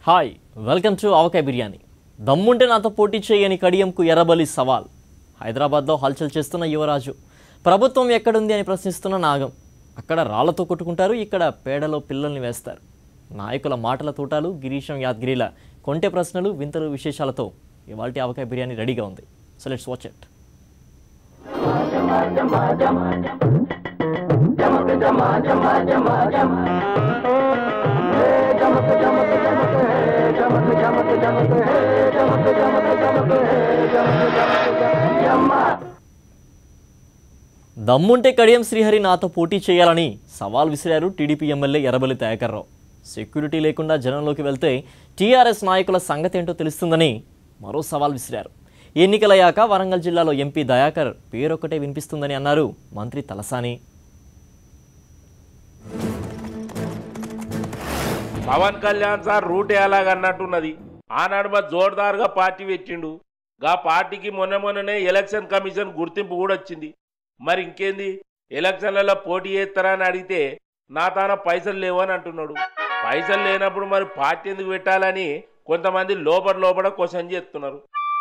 Hi welcome to ఆవకాయ బిర్యానీ. దమ్ముంటే నాతో పోటీ చేయని కడియంకు ఎర్రబలి సవాల్. హైదరాబాద్లో హల్చల్ చేస్తున్న యువరాజు. ప్రభుత్వం ఎక్కడుంది అని ప్రశ్నిస్తున్న నాగం. అక్కడ రాళ్లతో కొట్టుకుంటారు, ఇక్కడ పేడలో పిల్లల్ని వేస్తారు. నాయకుల మాటల తోటాలు, గిరీశం యాద్గిరిల కొంటె ప్రశ్నలు, వింతలు, విశేషాలతో ఇవాల్టి ఆవకాయ బిర్యానీ రెడీగా ఉంది. So let's watch it. దమ్ముంటే కడియం శ్రీహరి నాతో పోటీ చేయాలని సవాల్ విసిరారు TDP MLA Errabelli Dayakar Rao. Security లేకుండా జనంలోకి వెళ్తే టీఆర్ఎస్ నాయకుల సంగతి ఏంటో తెలుస్తుందని మరో సవాల్ విసిరారు. ఎన్నికలయ్యాక వరంగల్ జిల్లాలో ఎంపీ దయాకర్ పేరొక్కటే వినిపిస్తుందని అన్నారు మంత్రి తలసాని. పవన్ కళ్యాణ్ సార్ రూట్ ఎలాగన్నట్టున్నది. ఆనాడు మా జోర్దార్గా పార్టీ పెట్టిండు. గా పార్టీకి మొన్ననే ఎలక్షన్ కమిషన్ గుర్తింపు కూడా వచ్చింది. మరి ఇంకేంది, ఎలక్షన్లలో పోటీ చేస్తారా అని అడిగితే నా తాన పైసలు లేవు అని అంటున్నాడు. పైసలు లేనప్పుడు మరి పార్టీ ఎందుకు పెట్టాలని కొంతమంది లోపల క్వశ్చన్ చేస్తున్నారు.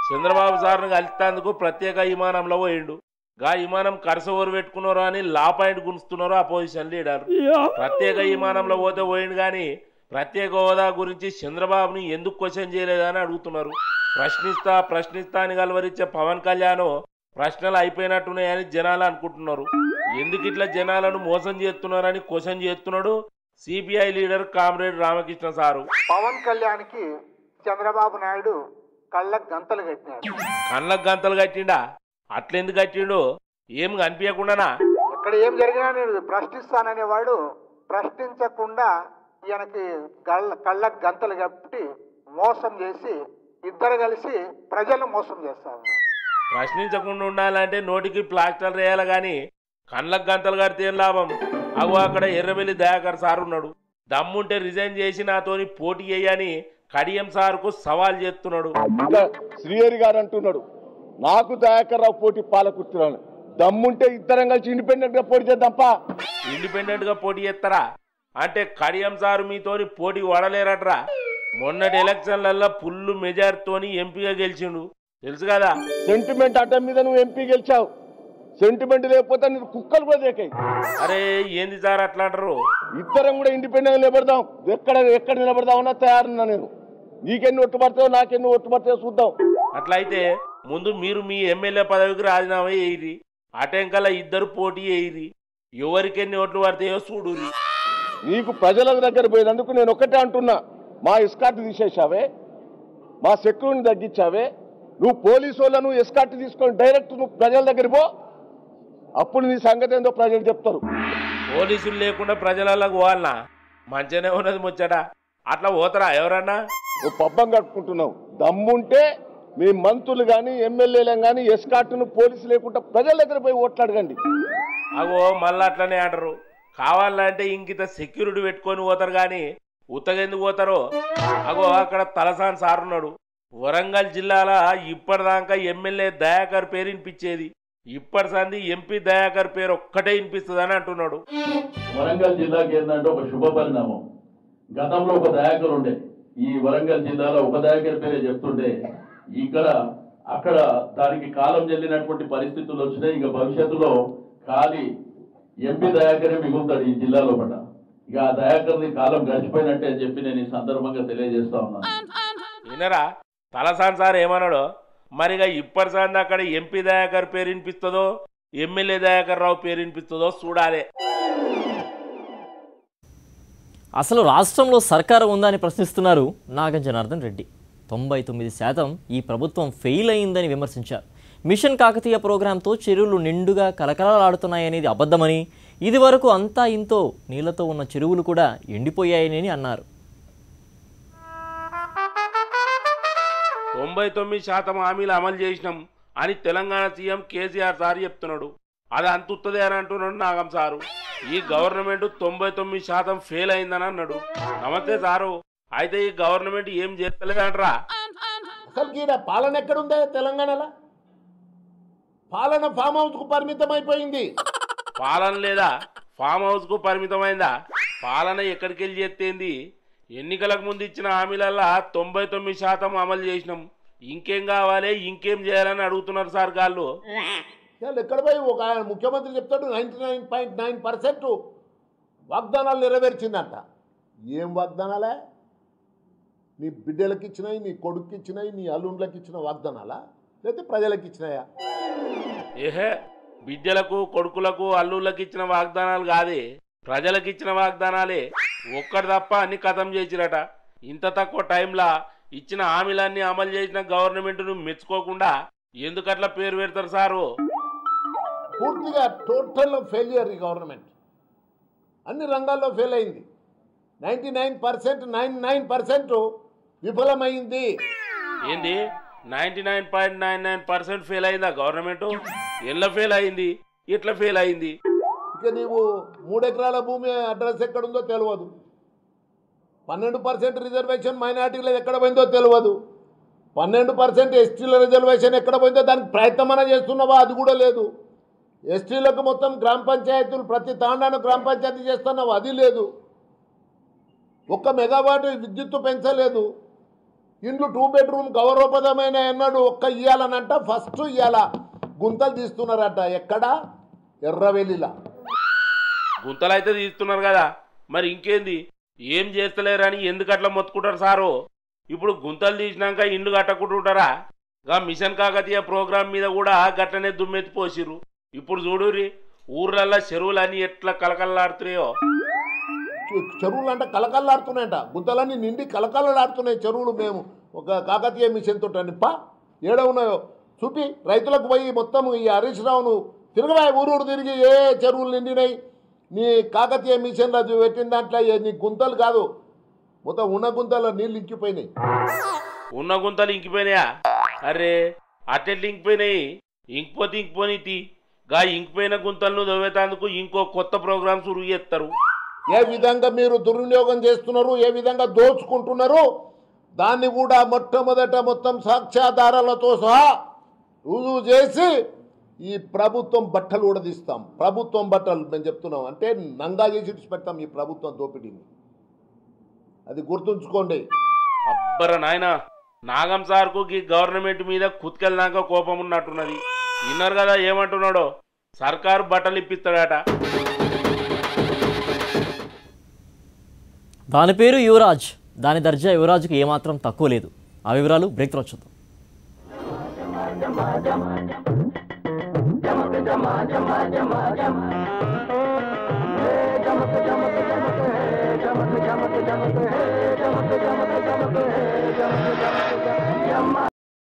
చంద్రబాబు సార్ను కలిసేందుకు ప్రత్యేక విమానంలో పోయిండు. గా విమానం కరసవరు పెట్టుకున్నారు అని లా పాయింట్ గుంచుతున్నారు అపోజిషన్ లీడర్. ప్రత్యేక విమానంలో పోయిండు కానీ ప్రత్యేక హోదా గురించి చంద్రబాబుని ఎందుకు క్వశ్చన్ చేయలేదని అడుగుతున్నారు. ప్రశ్నిస్తా అని కలవరించే పవన్ కళ్యాణ్ ప్రశ్నలు అయిపోయినట్టున్నాయని జనాలు అనుకుంటున్నారు. ఎందుకు ఇట్లా జనాలను మోసం చేస్తున్నారని క్వశ్చన్ చేస్తున్నాడు CPI leader comrade Ramakrishna sir. Pawan కళ్యాణ్కి చంద్రబాబు నాయుడు కళ్ళకు గంతలు కట్టిండా? అట్లెందుకు కట్టిండు? ఏం కనిపించకుండానా? ఎక్కడ ఏం జరిగినా నేను ప్రశ్నిస్తాననేవాడు ప్రశ్నించకుండా ఈయనకి కళ్ళకు గంతలు కట్టి మోసం చేసి ఇద్దరు కలిసి ప్రజలను మోసం చేస్తా ఉన్నారు. ప్రశ్నించకుండా ఉండాలంటే నోటికి ప్లాస్టర్ వేయాలి కానీ కళ్ళకు గంతలు కడితే ఏం లాభం? అగో అక్కడ ఎర్రబెల్లి దయాకర్ సార్ ఉన్నాడు. దమ్ముంటే రిజైన్ చేసి నాతోని పోటీ చేయని కడియం సార్కు సవాల్ చేస్తున్నాడు. శ్రీహరి గారు అంటున్నాడు, నాకు దయాకర్ రావు పోటీ పాలకుర్తున్నాను. దమ్ముంటే ఇద్దరం కలిసి ఇండిపెండెంట్ గా పోటీ చేద్దాంపా. ఇండిపెండెంట్ గా పోటీ చేస్తారా అంటే కడియం సారు మీతోని పోటీ వడలేరట్రా. మొన్నటి ఎలక్షన్లలో ఫుల్ మెజార్టీతోని ఎంపీగా గెలిచిండు, తెలుసు కదా. సెంటిమెంట్ అడ్డం మీద నువ్వు ఎంపీ గెలిచావు. సెంటిమెంట్ లేకపోతే నీకు కుక్కలు కూడా దేకాయి. అరే ఏంది సార్ అట్లా అంటారు? ఇద్దరం కూడా ఇండిపెండెంట్ నిలబడదాం. ఎక్కడ నిలబడదామన్నా తయారున్నా నేను. నీకెన్ని ఒట్టు పడతావు, నాకెన్ని ఒట్టు పడతాయో చూద్దాం. అట్లయితే ముందు మీరు మీ ఎమ్మెల్యే పదవికి రాజీనామా చేయరి, అటెంకల్లా ఇద్దరు పోటీ చేయరి, ఎవరికెన్ని ఓట్లు పడతాయో చూడు. నీకు ప్రజల దగ్గర పోయినందుకు నేను ఒక్కటే అంటున్నా, మా ఎస్కార్ట్ తీసేసావే, మా సెక్యూరిటీని తగ్గించావే. నువ్వు పోలీసు వాళ్ళను ఎస్కార్ట్ తీసుకొని డైరెక్ట్ నువ్వు ప్రజల దగ్గర పో. అప్పుడు నీ సంగతి ఏందో ప్రజలు చెప్తారు. పోలీసులు లేకుండా ప్రజలకు పోవాలనా? మంచిగానే ఉన్నది ముచ్చట. అట్లా పోతారా ఎవరన్నా? నువ్వు పబ్బం కట్టుకుంటున్నావు. దమ్ముంటే మీ మంత్రులు కానీ ఎమ్మెల్యేలను కానీ ఎస్కార్ట్ను పోలీసు లేకుండా ప్రజల దగ్గర పోయి ఓట్లాడగండి. అగో మళ్ళీ అట్లనే అంటారు. కావాలంటే ఇంకిత సెక్యూరిటీ పెట్టుకొని పోతారు కానీ ఉత్తగెందుకు పోతారో. అగో అక్కడ తలసాని సార్ ఉన్నాడు. వరంగల్ జిల్లాల ఇప్పటిదాకా ఎమ్మెల్యే దయాకర్ పేరు వినిపించేది, ఇప్పటి సంది ఎంపీ దయాకర్ పేరు ఒక్కటే వినిపిస్తుందని అంటున్నాడు. వరంగల్ జిల్లాకి ఏంటంటే ఒక శుభ పరిణామం. గతంలో ఒక దయాకర్ ఉండే, ఈ వరంగల్ జిల్లాలో ఒక దయాకర్ పేరే చెప్తుంటే అక్కడ దానికి కాలం చెల్లినటువంటి పరిస్థితులు వచ్చినాయి. ఇక భవిష్యత్తులో ఖాళీ ఎంపీ దయాకరే మిగులుతాడు ఈ జిల్లాలో పడ్డ. ఇక ఆ దయాకర్ని కాలం గడిచిపోయినట్టే అని చెప్పి నేను ఈ సందర్భంగా తెలియజేస్తా ఉన్నాను. వినరా తలసాని సార్ ఏమన్నాడో? మరిగా ఇప్పటి సంది అక్కడ ఎంపీ దయాకర్ పేరు వినిపిస్తుందో ఎమ్మెల్యే దయాకర్ రావు పేరు వినిపిస్తుందో చూడాలి. అసలు రాష్ట్రంలో సర్కారు ఉందా అని ప్రశ్నిస్తున్నారు నాగం జనార్దన్ రెడ్డి. 99% ఈ ప్రభుత్వం ఫెయిల్ అయిందని విమర్శించారు. మిషన్ కాకతీయ ప్రోగ్రాంతో చెరువులు నిండుగా కలకలలాడుతున్నాయనేది అబద్ధమని, ఇది వరకు అంతా ఇంతో నీళ్లతో ఉన్న చెరువులు కూడా ఎండిపోయాయని అన్నారు. 99% హామీలు అమలు చేసినాం అని తెలంగాణ సీఎం కేసీఆర్ సార్ చెప్తున్నాడు. అది అంతుತ್ತದೆ అని అంటున్నాడు నాగం సారు. ఈ గవర్నమెంట్ 99% ఫెయిల్ అయిందని అన్నాడు. నమస్తే సారు, అయితే ఈ గవర్నమెంట్ ఏం చేస్తలేదంటరా? అసలు పాలన ఎక్కడుందా తెలంగాణలో? పాలన ఫామ్ హౌస్ కు పరిమితం అయిపోయింది. పాలన లేదా? ఫామ్ హౌస్ కు పరిమితమైందా? పాలన ఎక్కడికి వెళ్ళి చేస్తేంది? ఎన్నికలకు ముందు ఇచ్చిన హామీలల్లా 99% అమలు చేసినాం, ఇంకేం కావాలి, ఇంకేం చేయాలని అడుగుతున్నారు సార్ గాళ్ళు. ఎక్కడ పోయి ఒక ముఖ్యమంత్రి చెప్తాడు 99.9% వాగ్దానాలు నెరవేర్చిందంట. ఏం వాగ్దానాలే? నీ బిడ్డలకు ఇచ్చినాయి, నీ కొడుకు ఇచ్చినాయి, నీ అల్లుండ్లకు ఇచ్చిన వాగ్దానాలా, లేకపోతే ప్రజలకు ఇచ్చినాయా? ఏహే, బిడ్డలకు కొడుకులకు అల్లుళ్ళకి ఇచ్చిన వాగ్దానాలు కాదే, ప్రజలకు ఇచ్చిన వాగ్దానాలే. ఒక్కటి తప్ప అన్ని ఖతం చేసిరట. ఇంత తక్కువ టైంలో ఇచ్చిన హామీలన్నీ అమలు చేసిన గవర్నమెంట్ను మెచ్చుకోకుండా ఎందుకట్లా పేరు పెడతారు సారు? పూర్తిగా టోటల్ ఫెయిలియర్ ఈ గవర్నమెంట్. అన్ని రంగాల్లో ఫెయిల్ అయింది. 99% విఫలమైంది. ఏంది 99.99% ఫెయిల్ అయిందా గవర్నమెంట్? ఎలా ఫెయిల్ అయింది, ఎట్లా ఫెయిల్ అయింది? ఇక నీవు 3 ఎకరాల భూమి అడ్రస్ ఎక్కడుందో తెలియదు. 12% రిజర్వేషన్ మైనార్టీలో ఎక్కడ పోయిందో తెలియదు. 12% ఎస్టీల రిజర్వేషన్ ఎక్కడ పోయిందో దానికి ప్రయత్నం చేస్తున్నావా? అది కూడా లేదు. ఎస్టీలకు మొత్తం గ్రామ పంచాయతీలు ప్రతి తాండాను గ్రామ పంచాయతీ చేస్తున్నావు, అది లేదు. 1 మెగావాట్ విద్యుత్తు పెంచలేదు. ఇండ్లు 2 బెడ్రూమ్ గౌరవప్రదమైన అన్నాడు, ఇయ్యాలనంట. ఫస్ట్ ఇయ్యాల గుంతలు తీస్తున్నారట. ఎక్కడ? ఎర్రవెల్లిలా గుంతలు అయితే తీస్తున్నారు కదా, మరి ఇంకేంది, ఏం చేస్తలేరని ఎందుకట్లా మొత్తుకుంటారు సారు? ఇప్పుడు గుంతలు తీసినాక ఇండ్లు కట్టకుంటుంటారా? గా మిషన్ కాకతీయ ప్రోగ్రాం మీద కూడా గట్లనే దుమ్మెత్తి పోసిర్రు. ఇప్పుడు చూడురి, ఊర్లల్లో చెరువులన్నీ ఎట్లా కలకల్లాడుతున్నాయో. చెరువులు అంటే కలకల్లాడుతున్నాయంట, గుంతలన్నీ నిండి కలకల్లాడుతున్నాయి చెరువులు. మేము ఒక కాకతీయ మిషన్ తోట నిప్ప ఏడ ఉన్నాయో చూపి రైతులకు పోయి మొత్తం ఈ హరీష్ రావును తిరగబాయి ఊరూరు తిరిగి ఏ చెరువులు నిండినాయి నీ కాకతీయ మిషన్లో పెట్టిన దాంట్లో నీ గుంతలు కాదు, మొత్తం ఉన్న గుంతలో నీళ్ళు ఇంకిపోయినాయి. ఉన్న గుంతలు ఇంకిపోయినాయా? అరే అట్టెట్లు ఇంకిపోయినాయి? ఇంకిపోతే ఇంకిపోని తీ, గా ఇంకిపోయిన గుంతలను దవ్వేతందుకు ఇంకో కొత్త ప్రోగ్రామ్ సురు చేస్తారు. ఏ విధంగా మీరు దుర్వినియోగం చేస్తున్నారు, ఏ విధంగా దోచుకుంటున్నారు, దాన్ని కూడా మొట్టమొదట మొత్తం సాక్ష్యాధారాలతో సహా రుజువు చేసి ఈ ప్రభుత్వం బట్టలు కూడా తీస్తాం. ప్రభుత్వం బట్టలు మేము చెప్తున్నాం అంటే నంగా చేసి పెడతాం ఈ ప్రభుత్వం దోపిడీని. అది గుర్తుంచుకోండి. అబ్బర నాయన, నాగం సార్కు ఈ గవర్నమెంట్ మీద కుత్కెళ్ళినాక కోపం ఉన్నట్టున్నది. విన్నారు కదా ఏమంటున్నాడో, సర్కారు బట్టలు ఇప్పిస్తాడట. దాని పేరు యువరాజ్, దాని దర్జా యువరాజుకు ఏమాత్రం తక్కువ లేదు. ఆ వివరాలు బ్రేక్ తర్వాత చూద్దాం. జమక్